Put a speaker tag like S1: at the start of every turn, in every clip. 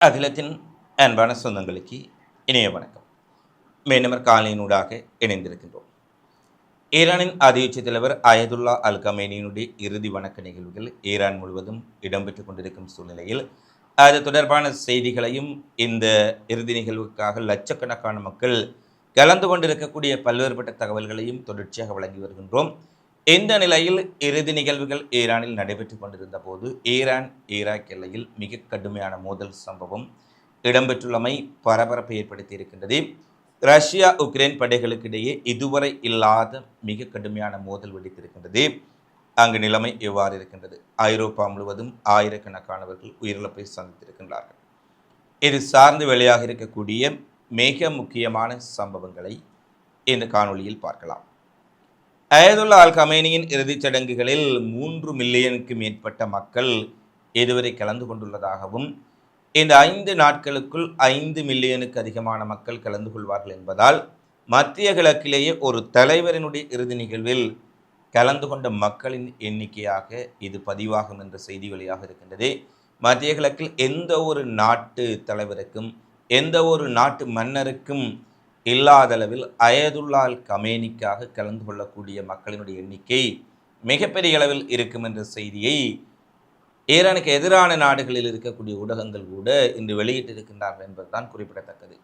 S1: அகிலத்தின் அன்பான சொந்தங்களுக்கு இணைய வணக்கம். மீனவர் காலையினூடாக இணைந்திருக்கின்றோம். ஈரானின் அதியுச்ச தலைவர் அயதுல்லா அல் கமேனியினுடைய இறுதி வணக்க நிகழ்வுகள் ஈரான் முழுவதும் இடம்பெற்றுக் கொண்டிருக்கும் சூழ்நிலையில் அது தொடர்பான செய்திகளையும் இந்த இறுதி நிகழ்வுக்காக லட்சக்கணக்கான மக்கள் கலந்து கொண்டிருக்கக்கூடிய பல்வேறுபட்ட தகவல்களையும் தொடர்ச்சியாக வழங்கி வருகின்றோம். இந்த நிலையில் இறுதி நிகழ்வுகள் ஈரானில் நடைபெற்றுக் கொண்டிருந்த போது ஈராக் எல்லையில் மிக கடுமையான மோதல் சம்பவம் இடம்பெற்றுள்ளமை பரபரப்பை ஏற்படுத்தி இருக்கின்றது. ரஷ்யா உக்ரைன் படைகளுக்கு இடையே இதுவரை இல்லாத மிக கடுமையான மோதல் வெடித்திருக்கின்றது. அங்கு நிலைமை எவ்வாறு இருக்கின்றது? ஐரோப்பா முழுவதும் ஆயிரக்கணக்கானவர்கள் உயிரிழப்பை சந்தித்திருக்கின்றார்கள். இது சார்ந்து வெளியாக இருக்கக்கூடிய மிக முக்கியமான சம்பவங்களை இந்த காணொளியில் பார்க்கலாம். அயதுல்லா அல் கமேனியின் இறுதிச் சடங்குகளில் 3 மில்லியனுக்கு மேற்பட்ட மக்கள் இதுவரை கலந்து கொண்டுள்ளதாகவும் இந்த 5 நாட்களுக்குள் 5 மில்லியனுக்கு அதிகமான மக்கள் கலந்து கொள்வார்கள் என்பதால் மத்திய கிழக்கிலேயே ஒரு தலைவரினுடைய இறுதி நிகழ்வில் கலந்து கொண்ட மக்களின் எண்ணிக்கையாக இது பதிவாகும் என்ற செய்தி வெளியாக இருக்கின்றது. மத்திய கிழக்கில் எந்த ஒரு நாட்டு தலைவருக்கும் எந்த ஒரு நாட்டு மன்னருக்கும் இல்லாத அளவில் அயதுல்லா அல் கமேனிக்காக கலந்து கொள்ளக்கூடிய மக்களினுடைய எண்ணிக்கை மிகப்பெரிய அளவில் இருக்கும் என்ற செய்தியை ஈரானுக்கு எதிரான நாடுகளில் இருக்கக்கூடிய ஊடகங்கள் கூட இன்று வெளியிட்டிருக்கின்றார்கள் என்பதுதான் குறிப்பிடத்தக்கது.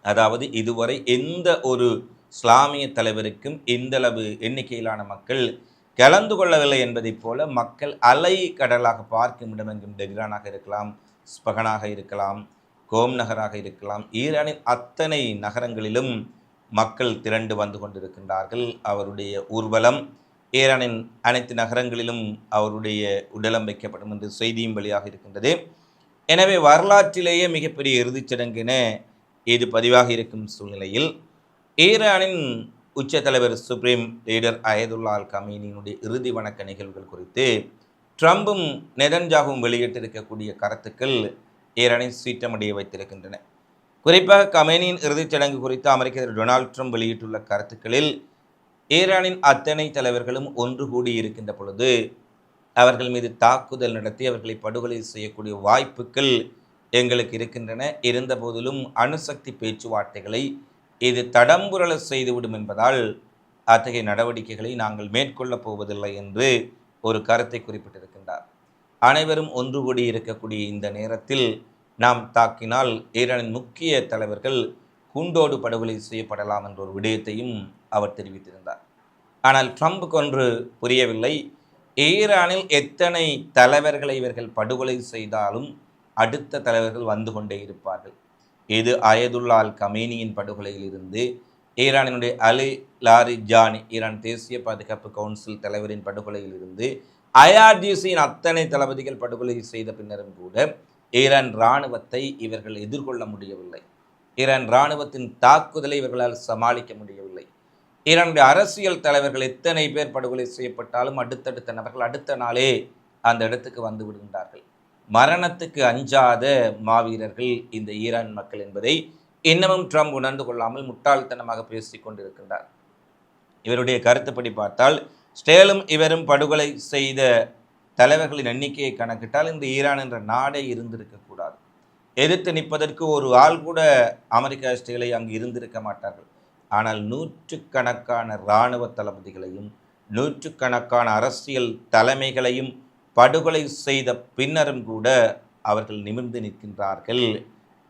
S1: அதாவது இதுவரை எந்த ஒரு இஸ்லாமிய தலைவருக்கும் இந்தளவு எண்ணிக்கையிலான மக்கள் கலந்து கொள்ளவில்லை என்பதைப் போல மக்கள் அலை கடலாக பார்க்கும் இடமெங்கும் டெஹ்ரானாக இருக்கலாம், ஸ்பகனாக இருக்கலாம், கோம் நகராக இருக்கலாம், ஈரானின் அத்தனை நகரங்களிலும் மக்கள் திரண்டு வந்து கொண்டிருக்கின்றார்கள். அவருடைய ஊர்வலம் ஈரானின் அனைத்து நகரங்களிலும் அவருடைய உடலம் வைக்கப்படும் என்று செய்தியும் வெளியாக இருக்கின்றது. எனவே வரலாற்றிலேயே மிகப்பெரிய இறுதிச் சடங்கென இது பதிவாக இருக்கும் சூழ்நிலையில் ஈரானின் உச்ச தலைவர் சுப்ரீம் லீடர் அயதுல்லா அல் கமேனியினுடைய இறுதி வணக்க நிகழ்வுகள் குறித்து ட்ரம்பும் நெதன்யாகும் வெளியிட்டிருக்கக்கூடிய கருத்துக்கள் ஈரானை சீற்றமடைய வைத்திருக்கின்றன. குறிப்பாக கமேனியின் இறுதிச் சடங்கு குறித்து அமெரிக்க அதிபர் டொனால்ட் ட்ரம்ப் வெளியிட்டுள்ள கருத்துக்களில் ஈரானின் அத்தனை தலைவர்களும் ஒன்று கூடி இருக்கின்ற பொழுது அவர்கள் மீது தாக்குதல் நடத்தி அவர்களை படுகொலை செய்யக்கூடிய வாய்ப்புகள் எங்களுக்கு இருக்கின்றன. இருந்த போதிலும் அணுசக்தி பேச்சுவார்த்தைகளை இது தடம்புரள செய்துவிடும் என்பதால் அத்தகைய நடவடிக்கைகளை நாங்கள் மேற்கொள்ளப் போவதில்லை என்று ஒரு கருத்தை குறிப்பிட்டிருக்கின்றார். அனைவரும் ஒன்று கூடி இருக்கக்கூடிய இந்த நேரத்தில் நாம் தாக்கினால் ஈரானின் முக்கிய தலைவர்கள் குண்டோடு படுகொலை செய்யப்படலாம் என்ற ஒரு விடயத்தையும் அவர் தெரிவித்திருந்தார். ஆனால் ட்ரம்புக்கு ஒன்று புரியவில்லை. ஈரானில் எத்தனை தலைவர்களை இவர்கள் படுகொலை செய்தாலும் அடுத்த தலைவர்கள் வந்து கொண்டே இருப்பார்கள். இது அயதுல்லா அல் கமேனியின் படுகொலையில் இருந்து ஈரானினுடைய அலி லாரிஜானி ஈரான் தேசிய பாதுகாப்பு கவுன்சில் தலைவரின் படுகொலையில் இருந்து ஐஆர்ஜிசியின் அத்தனை தளபதிகள் படுகொலை செய்த பின்னரும் கூட ஈரான் இராணுவத்தை இவர்கள் எதிர்கொள்ள முடியவில்லை. ஈரான் இராணுவத்தின் தாக்குதலை இவர்களால் சமாளிக்க முடியவில்லை. ஈரானுடைய அரசியல் தலைவர்கள் எத்தனை பேர் படுகொலை செய்யப்பட்டாலும் அடுத்தடுத்த நபர்கள் அடுத்த நாளே அந்த இடத்துக்கு வந்து விடுகின்றார்கள். மரணத்துக்கு அஞ்சாத மாவீரர்கள் இந்த ஈரான் மக்கள் என்பதை இன்னமும் ட்ரம்ப் உணர்ந்து கொள்ளாமல் முட்டாள்தனமாக பேசிக் கொண்டிருக்கின்றார். இவருடைய கருத்துப்படி பார்த்தால் ஸ்டேலும் இவரும் படுகொலை செய்த தலைவர்களின் எண்ணிக்கையை கணக்கிட்டால் இந்த ஈரான் என்ற நாடே இருந்திருக்கக்கூடாது. எதிர்த்து நிற்பதற்கு ஒரு ஆள் கூட அமெரிக்கா ஸ்டேலை அங்கு இருந்திருக்க மாட்டார்கள். ஆனால் நூற்றுக்கணக்கான இராணுவ தளபதிகளையும் நூற்றுக்கணக்கான அரசியல் தலைமைகளையும் படுகொலை செய்த பின்னரும் கூட அவர்கள் நிமிர்ந்து நிற்கின்றார்கள்.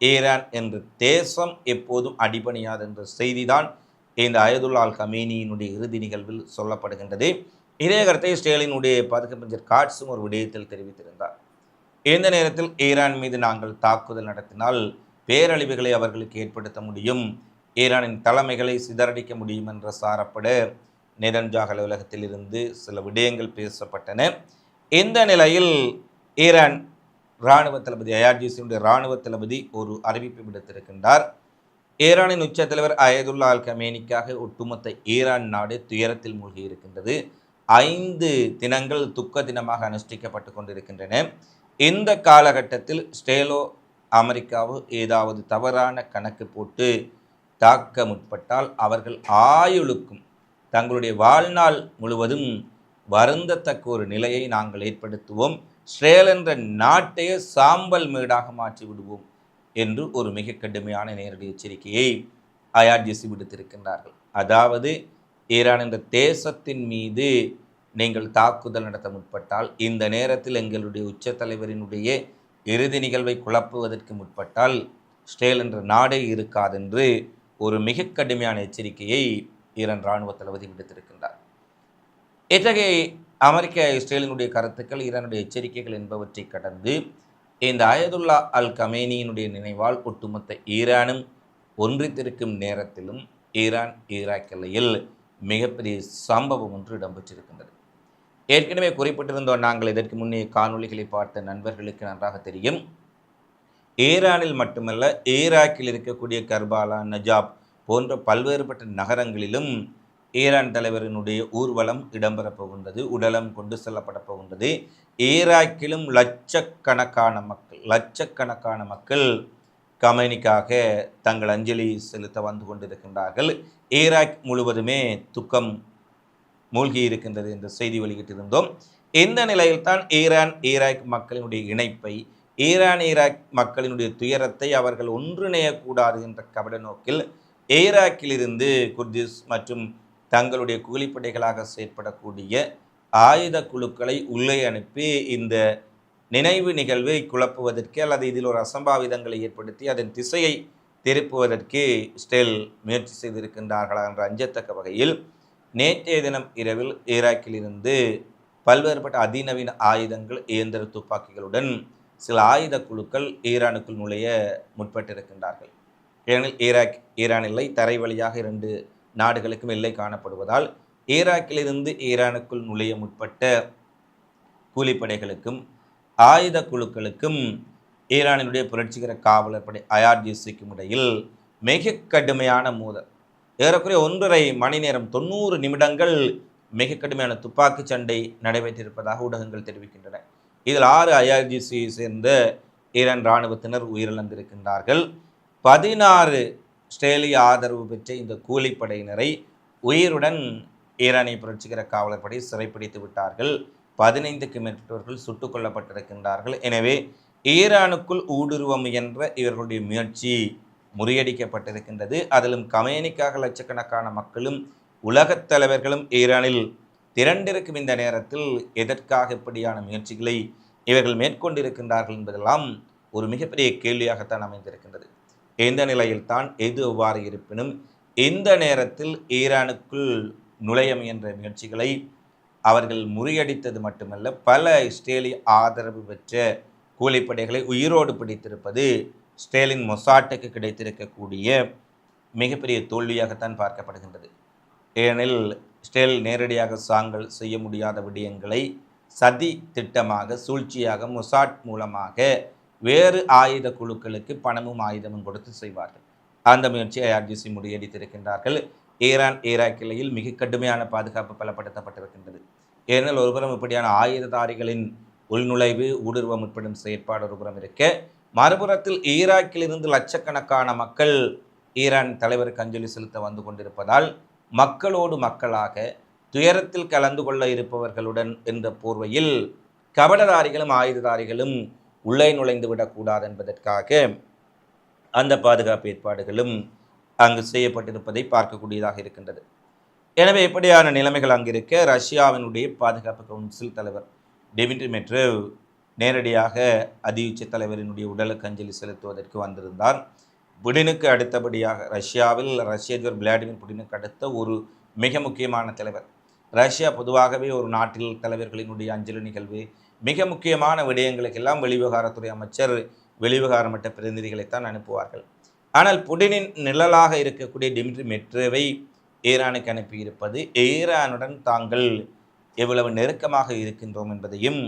S1: ஈரான் என்ற தேசம் எப்போதும் அடிபணியாது என்ற செய்திதான் இந்த அயதுல்லா அல் கமேனியினுடைய இறுதி நிகழ்வில் சொல்லப்படுகின்றது. இதே கருத்தை ஸ்டேலினுடைய பாதுகாப்பு அமைச்சர் காட்ஸும் ஒரு விடயத்தில் தெரிவித்திருந்தார். இந்த நேரத்தில் ஈரான் மீது நாங்கள் தாக்குதல் நடத்தினால் பேரழிவுகளை அவர்களுக்கு ஏற்படுத்த முடியும், ஈரானின் தலைமைகளை சிதறடிக்க முடியும் என்ற சாரப்பட நெதன்யாகு அலுவலகத்தில் இருந்து சில விடயங்கள் பேசப்பட்டன. இந்த நிலையில் ஈரான் இராணுவ தளபதி ஐஆர்ஜிசியுடைய இராணுவ தளபதி ஒரு அறிவிப்பை விடுத்திருக்கின்றார். ஈரானின் உச்ச தலைவர் அயதுல்லா அல் கமேனிக்காக ஒட்டுமொத்த ஈரான் நாடு துயரத்தில் மூழ்கி இருக்கின்றது. 5 தினங்கள் துக்க தினமாக அனுஷ்டிக்கப்பட்டு கொண்டிருக்கின்றன. இந்த காலகட்டத்தில் ஸ்டேலோ அமெரிக்காவோ ஏதாவது தவறான கணக்கு போட்டு தாக்க முற்பட்டால் அவர்கள் ஆயுளுக்கும் தங்களுடைய வாழ்நாள் முழுவதும் வருந்தத்தக்க ஒரு நிலையை நாங்கள் ஏற்படுத்துவோம். இஸ்ரேல் என்ற நாட்டையே சாம்பல் மேடாக மாற்றி விடுவோம் என்று ஒரு மிக கடுமையான நேரடி எச்சரிக்கையை ஐஆர்ஜிசி விடுத்திருக்கின்றார்கள். அதாவது ஈரான் என்ற தேசத்தின் மீது நீங்கள் தாக்குதல் நடத்த முற்பட்டால், இந்த நேரத்தில் எங்களுடைய உச்ச தலைவரினுடைய இறுதி நிகழ்வை குழப்புவதற்கு முற்பட்டால் இஸ்ரேல் என்ற நாடே இருக்காதென்று ஒரு மிக கடுமையான எச்சரிக்கையை ஈரான் இராணுவ தளபதி விடுத்திருக்கின்றார். இத்தகைய அமெரிக்க இஸ்ரேலினுடைய கருத்துக்கள், ஈரானுடைய எச்சரிக்கைகள் என்பவற்றை கடந்து இந்த அயதுல்லா அல் கமேனியினுடைய நினைவால் ஒட்டுமொத்த ஈரானும் ஒன்றித்திருக்கும் நேரத்திலும் ஈரான் ஈராக் எல்லையில் மிகப்பெரிய சம்பவம் ஒன்று இடம்பெற்றிருக்கின்றது. ஏற்கனவே குறிப்பிட்டிருந்தோம், நாங்கள் இதற்கு முன்னே காணொலிகளை பார்த்த நண்பர்களுக்கு நன்றாக தெரியும். ஈரானில் மட்டுமல்ல, ஈராக்கில் இருக்கக்கூடிய கர்பாலா, நஜாப் போன்ற பல்வேறுபட்ட நகரங்களிலும் ஈரான் தலைவரினுடைய ஊர்வலம் இடம்பெறப் போகின்றது, உடலம் கொண்டு செல்லப்பட போகின்றது. ஈராக்கிலும் லட்சக்கணக்கான மக்கள் கமேனிக்காக தங்கள் அஞ்சலி செலுத்த வந்து கொண்டிருக்கின்றார்கள். ஈராக் முழுவதுமே துக்கம் மூழ்கி இருக்கின்றது என்ற செய்தி வெளியிட்டிருந்தோம். இந்த நிலையில்தான் ஈராக் மக்களினுடைய இணைப்பை, ஈராக் மக்களினுடைய துயரத்தை அவர்கள் ஒன்றிணையக்கூடாது என்ற கபட நோக்கில் ஈராக்கிலிருந்து குர்திஸ் மற்றும் தங்களுடைய கூலிப்படைகளாக செயற்படக்கூடிய ஆயுத குழுக்களை உள்ளே அனுப்பி இந்த நினைவு நிகழ்வை குழப்புவதற்கு அல்லது இதில் ஒரு அசம்பாவிதங்களை ஏற்படுத்தி அதன் திசையை திருப்புவதற்கு இஸ்ரேல் முயற்சி செய்திருக்கின்றார்களா என்ற அஞ்சத்தக்க வகையில் நேற்றைய தினம் இரவில் ஈராக்கிலிருந்து பல்வேறுபட்ட அதிநவீன ஆயுதங்கள், இயந்திர துப்பாக்கிகளுடன் சில ஆயுத குழுக்கள் ஈரானுக்குள் நுழைய முற்பட்டிருக்கின்றார்கள். ஏனெனில் ஈரான் எல்லை தரை வழியாக 2 நாடுகளுக்கும் எல்லை காணப்படுவதால் ஈராக்கிலிருந்து ஈரானுக்குள் நுழைய முற்பட்ட கூலிப்படைகளுக்கும் ஆயுத குழுக்களுக்கும் ஈரானினுடைய புரட்சிகர காவலர் படை ஐஆர்ஜிசிக்கும் இடையில் மிக கடுமையான மோதல், ஏறக்குறைய 1.5 மணி நேரம் 90 நிமிடங்கள் மிக கடுமையான துப்பாக்கி சண்டை நடைபெற்றிருப்பதாக ஊடகங்கள் தெரிவிக்கின்றன. இதில் 6 ஐஆர்ஜிசியை சேர்ந்த ஈரான் இராணுவத்தினர் உயிரிழந்திருக்கின்றார்கள். 16 இஸ்ரேலிய ஆதரவு பெற்ற இந்த கூலிப்படையினரை உயிருடன் ஈரானிய புரட்சிகர காவலர் படை சிறைப்பிடித்து விட்டார்கள். 15க்கும் மேற்பட்டவர்கள் சுட்டுக் கொல்லப்பட்டிருக்கின்றார்கள். எனவே ஈரானுக்குள் ஊடுருவ முயன்ற இவர்களுடைய முயற்சி முறியடிக்கப்பட்டிருக்கின்றது. அதிலும் கமேனிக்காக லட்சக்கணக்கான மக்களும் உலகத் தலைவர்களும் ஈரானில் திரண்டிருக்கும் இந்த நேரத்தில் எதற்காக இப்படியான முயற்சிகளை இவர்கள் மேற்கொண்டிருக்கின்றார்கள் என்பதெல்லாம் ஒரு மிகப்பெரிய கேள்வியாகத்தான் அமைந்திருக்கின்றது. இந்த நிலையில்தான் எது எவ்வாறு இருப்பினும் இந்த நேரத்தில் ஈரானுக்குள் நுழைய முயன்ற முயற்சிகளை அவர்கள் முறியடித்தது மட்டுமல்ல, பல இஸ்ரேலிய ஆதரவு பெற்ற கூலிப்படைகளை உயிரோடு பிடித்திருப்பது இஸ்ரேலின் மொசாட்டுக்கு கிடைத்திருக்கக்கூடிய மிகப்பெரிய தோல்வியாகத்தான் பார்க்கப்படுகின்றது. ஏனெனில் இஸ்ரேல் நேரடியாக சாங்கல் செய்ய முடியாத விடயங்களை சதி திட்டமாக, சூழ்ச்சியாக, மொசாட் மூலமாக வேறு ஆயுத குழுக்களுக்கு பணமும் ஆயுதமும் கொடுத்து செய்வார்கள். அந்த முயற்சியை ஐஆர்ஜிசி முறியடித்திருக்கின்றார்கள். ஈராக் எல்லையில் மிக கடுமையான பாதுகாப்பு பலப்படுத்தப்பட்டிருக்கின்றது. ஏனெனில் ஒருபுறம் இப்படியான ஆயுததாரிகளின் உள்நுழைவு, ஊடுருவ முற்படும் செயற்பாடு ஒருபுறம் இருக்க, மறுபுறத்தில் ஈராக்கிலிருந்து லட்சக்கணக்கான மக்கள் ஈரான் தலைவருக்கு அஞ்சலி செலுத்த வந்து கொண்டிருப்பதால் மக்களோடு மக்களாக துயரத்தில் கலந்து கொள்ள இருப்பவர்களுடன் என்ற போர்வையில் கபடதாரிகளும் ஆயுததாரிகளும் உள்ளே நுழைந்து விடக்கூடாது என்பதற்காக அந்த பாதுகாப்பு ஏற்பாடுகளும் அங்கு செய்யப்பட்டிருப்பதை பார்க்கக்கூடியதாக இருக்கின்றது. எனவே இப்படியான நிலைமைகள் அங்கிருக்க, ரஷ்யாவினுடைய பாதுகாப்பு கவுன்சில் தலைவர் டிமிட்ரி மெட்வேவ் நேரடியாக அதியுச்ச தலைவரினுடைய உடலுக்கு அஞ்சலி செலுத்துவதற்கு வந்திருந்தார். புடினுக்கு அடுத்தபடியாக ரஷ்யாவில் ரஷ்ய அதிபர் விளாடிமிர் புடினுக்கு அடுத்த ஒரு மிக முக்கியமான தலைவர். ரஷ்யா பொதுவாகவே ஒரு நாட்டில் தலைவர்களினுடைய அஞ்சலி நிகழ்வு, மிக முக்கியமான விடயங்களுக்கெல்லாம் வெளிவிவகாரத்துறை அமைச்சர், வெளிவிவகார மட்ட பிரதிநிதிகளைத்தான் அனுப்புவார்கள். ஆனால் புடினின் நிழலாக இருக்கக்கூடிய டிமிட்ரி மெட்வேவை ஈரானுக்கு அனுப்பியிருப்பது ஈரானுடன் தாங்கள் எவ்வளவு நெருக்கமாக இருக்கின்றோம் என்பதையும்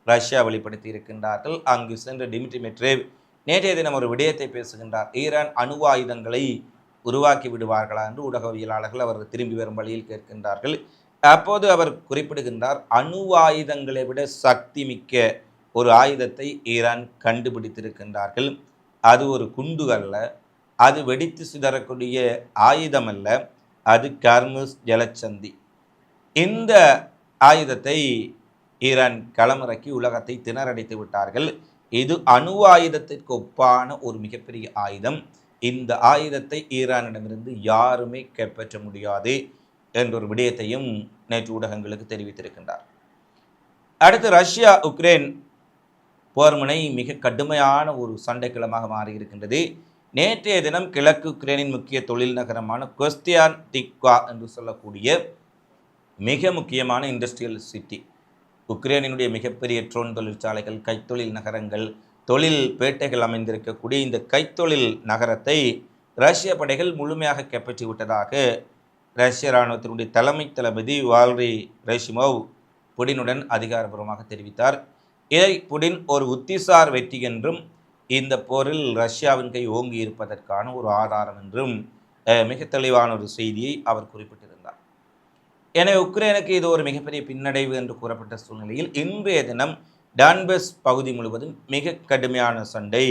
S1: ரஷ்யா வெளிப்படுத்தி இருக்கின்றார்கள். அங்கு சென்ற டிமிட்ரி மெட்வேவ் நேற்றைய தினம் ஒரு விடயத்தை பேசுகின்றார். ஈரான் அணு ஆயுதங்களை உருவாக்கி விடுவார்களா என்று ஊடகவியலாளர்கள் அவர் திரும்பி வரும் வழியில் கேட்கின்றார்கள். அப்போது அவர் குறிப்பிடுகின்றார், அணு ஆயுதங்களை விட சக்தி மிக்க ஒரு ஆயுதத்தை ஈரான் கண்டுபிடித்திருக்கின்றார்கள். அது ஒரு குண்டு அல்ல, அது வெடித்து சிதறக்கூடிய ஆயுதம் அல்ல, அது கர்முஸ் ஜலச்சந்தி. இந்த ஆயுதத்தை ஈரான் களமிறக்கி உலகத்தை திணறடித்து விட்டார்கள். இது அணு ஆயுதத்திற்கு ஒப்பான ஒரு மிகப்பெரிய ஆயுதம். இந்த ஆயுதத்தை ஈரானிடமிருந்து யாருமே கைப்பற்ற முடியாது என்ற ஒரு விடயத்தையும் நேற்று ஊடகங்களுக்கு தெரிவித்திருக்கின்றார். அடுத்து ரஷ்யா உக்ரைன் போர்முனை மிக கடுமையான ஒரு சண்டைக்களமாக மாறியிருக்கின்றது. நேற்றைய தினம் கிழக்கு உக்ரைனின் முக்கிய தொழில் நகரமான கொஸ்தியான்டிக்வா என்று சொல்லக்கூடிய மிக முக்கியமான இண்டஸ்ட்ரியல் சிட்டி, உக்ரைனினுடைய மிகப்பெரிய ட்ரோன் தொழிற்சாலைகள், கைத்தொழில் நகரங்கள், தொழில் பேட்டைகள் அமைந்திருக்கக்கூடிய இந்த கைத்தொழில் நகரத்தை ரஷ்ய படைகள் முழுமையாக கைப்பற்றி விட்டதாக ரஷ்ய இராணுவத்தினுடைய தலைமை தளபதி வால்ரி ரெஷிமோவ் புடினுடன் அதிகாரப்பூர்வமாக தெரிவித்தார். இதை புடின் ஒரு உத்திசார் வெற்றி என்றும் இந்த போரில் ரஷ்யாவின் கை ஓங்கி இருப்பதற்கான ஒரு ஆதாரம் என்றும் மிக தெளிவான ஒரு செய்தியை அவர் குறிப்பிட்டிருந்தார். எனவே உக்ரைனுக்கு இது ஒரு மிகப்பெரிய பின்னடைவு என்று கூறப்பட்ட சூழ்நிலையில் இன்றைய தினம் டான்பஸ் பகுதி முழுவதும் மிக கடுமையான சண்டை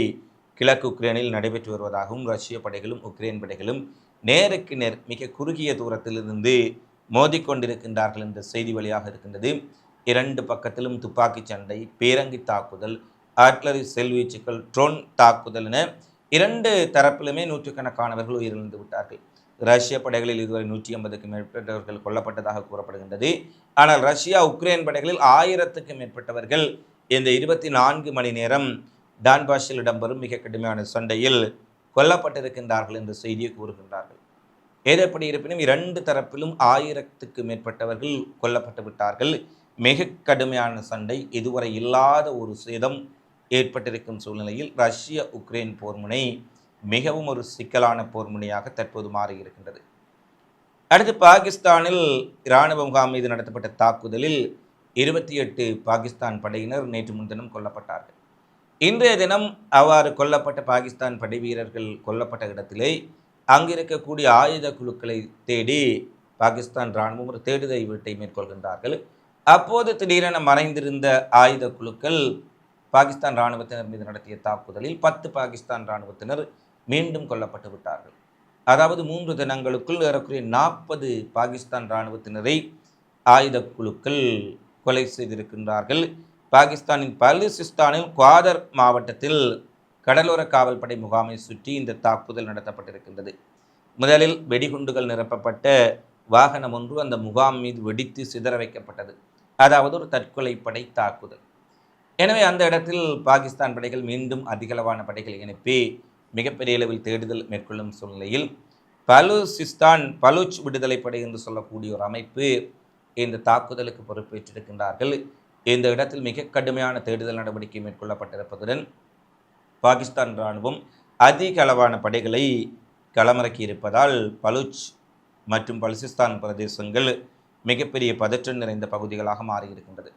S1: கிழக்கு உக்ரைனில் நடைபெற்று வருவதாகவும் ரஷ்ய படைகளும் உக்ரைன் படைகளும் நேருக்கு நேர் மிக குறுகிய தூரத்திலிருந்து மோதிக்கொண்டிருக்கின்றார்கள் என்ற செய்தி வழியாக இருக்கின்றது. இரண்டு பக்கத்திலும் துப்பாக்கி சண்டை, பீரங்கி தாக்குதல், ஆர்ட்லரி செல்வீச்சுக்கள், ட்ரோன் தாக்குதல் என இரண்டு தரப்பிலுமே நூற்றுக்கணக்கானவர்கள் உயிரிழந்து விட்டார்கள். ரஷ்ய படைகளில் இதுவரை 150க்கும் மேற்பட்டவர்கள் கொல்லப்பட்டதாக கூறப்படுகின்றது. ஆனால் ரஷ்யா உக்ரைன் படைகளில் 1000க்கும் மேற்பட்டவர்கள் இந்த 24 மணி நேரம் டான்பாஸில் இடம்பெறும் மிக கடுமையான சண்டையில் கொல்லப்பட்டிருக்கின்றார்கள் என்ற செய்தியை கூறுகின்றார்கள். ஏதேப்படி இருப்பினும் இரண்டு தரப்பிலும் 1000க்கும் மேற்பட்டவர்கள் கொல்லப்பட்டு விட்டார்கள். மிக கடுமையான சண்டை, இதுவரை இல்லாத ஒரு சேதம் ஏற்பட்டிருக்கும் சூழ்நிலையில் ரஷ்ய உக்ரைன் போர்முனை மிகவும் ஒரு சிக்கலான போர்முனையாக தற்போது மாறியிருக்கின்றது. அடுத்து பாகிஸ்தானில் இராணுவ முகாம் மீது நடத்தப்பட்ட தாக்குதலில் 28 பாகிஸ்தான் படையினர் நேற்று முன்தினம் கொல்லப்பட்டார்கள். இன்றைய தினம் அவ்வாறு கொல்லப்பட்ட பாகிஸ்தான் படை வீரர்கள் கொல்லப்பட்ட இடத்திலே அங்கிருக்கக்கூடிய ஆயுத குழுக்களை தேடி பாகிஸ்தான் இராணுவம் ஒரு தேடுதல் வீட்டை மேற்கொள்கின்றார்கள். அப்போது திடீரென மறைந்திருந்த ஆயுத குழுக்கள் பாகிஸ்தான் இராணுவத்தினர் மீது நடத்திய தாக்குதலில் 10 பாகிஸ்தான் இராணுவத்தினர் மீண்டும் கொல்லப்பட்டு விட்டார்கள். அதாவது 3 தினங்களுக்குள் ஏறக்குறைய 40 பாகிஸ்தான் இராணுவத்தினரை ஆயுத குழுக்கள் கொலை செய்திருக்கின்றார்கள். பாகிஸ்தானின் பலுசிஸ்தானில் குவாதர் மாவட்டத்தில் கடலோர காவல்படை முகாமை சுற்றி இந்த தாக்குதல் நடத்தப்பட்டிருக்கின்றது. முதலில் வெடிகுண்டுகள் நிரப்பப்பட்ட வாகனம் ஒன்று அந்த முகாம் மீது வெடித்து சிதற வைக்கப்பட்டது. அதாவது ஒரு தற்கொலை படை தாக்குதல். எனவே அந்த இடத்தில் பாகிஸ்தான் படைகள் மீண்டும் அதிகளவான படைகளை அனுப்பி மிகப்பெரிய அளவில் தேடுதல் மேற்கொள்ளும் சூழ்நிலையில் பலூச் விடுதலை படை என்று சொல்லக்கூடிய ஒரு அமைப்பு இந்த தாக்குதலுக்கு பொறுப்பேற்றிருக்கின்றார்கள். இந்த இடத்தில் மிக கடுமையான தேடுதல் நடவடிக்கை மேற்கொள்ளப்பட்டிருப்பதுடன் பாகிஸ்தான் இராணுவம் அதிக அளவான படைகளை களமிறக்கி இருப்பதால் பலூச் மற்றும் பலுசிஸ்தான் பிரதேசங்கள் மிகப்பெரிய பதற்றம் நிறைந்த பகுதிகளாக மாறியிருக்கின்றது.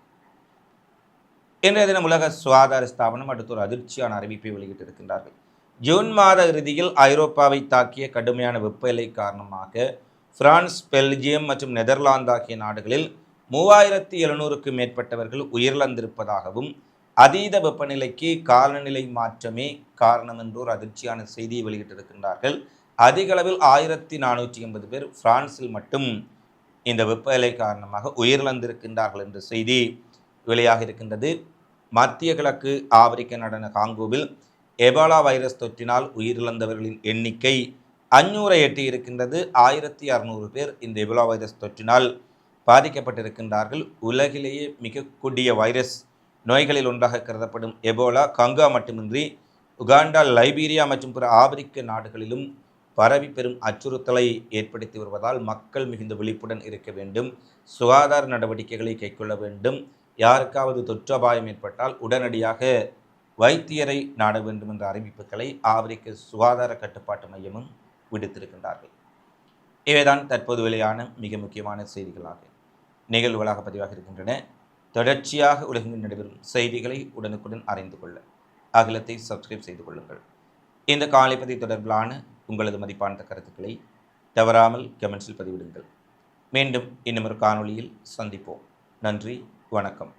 S1: இன்றைய தினம் உலக சுகாதார ஸ்தாபனம் அடுத்த ஒரு அதிர்ச்சியான அறிவிப்பை வெளியிட்டிருக்கின்றார்கள். ஜூன் மாத இறுதியில் ஐரோப்பாவை தாக்கிய கடுமையான வெப்பநிலை காரணமாக பிரான்ஸ், பெல்ஜியம் மற்றும் நெதர்லாந்து ஆகிய நாடுகளில் 3700க்கும் மேற்பட்டவர்கள் உயிரிழந்திருப்பதாகவும் அதீத வெப்பநிலைக்கு காலநிலை மாற்றமே காரணம் என்று ஒரு அதிர்ச்சியான செய்தியை வெளியிட்டிருக்கின்றார்கள். அதிக அளவில் 1480 பேர் பிரான்சில் மட்டும் இந்த வெப்பநிலை காரணமாக உயிரிழந்திருக்கின்றார்கள் என்ற செய்தி வெளியாக இருக்கின்றது. மத்திய கிழக்கு ஆப்பிரிக்க நாடான காங்கோவில் எபோலா வைரஸ் தொற்றினால் உயிரிழந்தவர்களின் எண்ணிக்கை 500 எட்டி இருக்கின்றது. 1600 பேர் இந்த எபோலா வைரஸ் தொற்றினால் பாதிக்கப்பட்டிருக்கின்றார்கள். உலகிலேயே மிக கொடிய வைரஸ் நோய்களில் ஒன்றாக கருதப்படும் எபோலா கங்கா மட்டுமின்றி உகாண்டா, லைபீரியா மற்றும் பிற ஆப்பிரிக்க நாடுகளிலும் பரவி பெரும் அச்சுறுத்தலை ஏற்படுத்தி வருவதால் மக்கள் மிகுந்த விழிப்புடன் இருக்க வேண்டும், சுகாதார நடவடிக்கைகளை கைக்கொள்ள வேண்டும். யாருக்காவது தொற்று அபாயம் ஏற்பட்டால் உடனடியாக வைத்தியரை நாட வேண்டும் என்ற அறிவிப்புகளை ஆப்பிரிக்க சுகாதார கட்டுப்பாட்டு மையமும் விடுத்திருக்கின்றார்கள். இவைதான் தற்போது வெளியான மிக முக்கியமான செய்திகளாக நிகழ்வுகளாக பதிவாக இருக்கின்றன. தொடர்ச்சியாக உலகெங்கில் நடைபெறும் செய்திகளை உடனுக்குடன் அறிந்து கொள்ள அகிலத்தை சப்ஸ்கிரைப் செய்து கொள்ளுங்கள். இந்த காலைப்பதி தொடர்பிலான உங்களது மதிப்பான கருத்துக்களை தவறாமல் கமெண்ட்ஸில் பதிவிடுங்கள். மீண்டும் இன்னும் ஒரு காணொளியில் சந்திப்போம். நன்றி, வணக்கம்.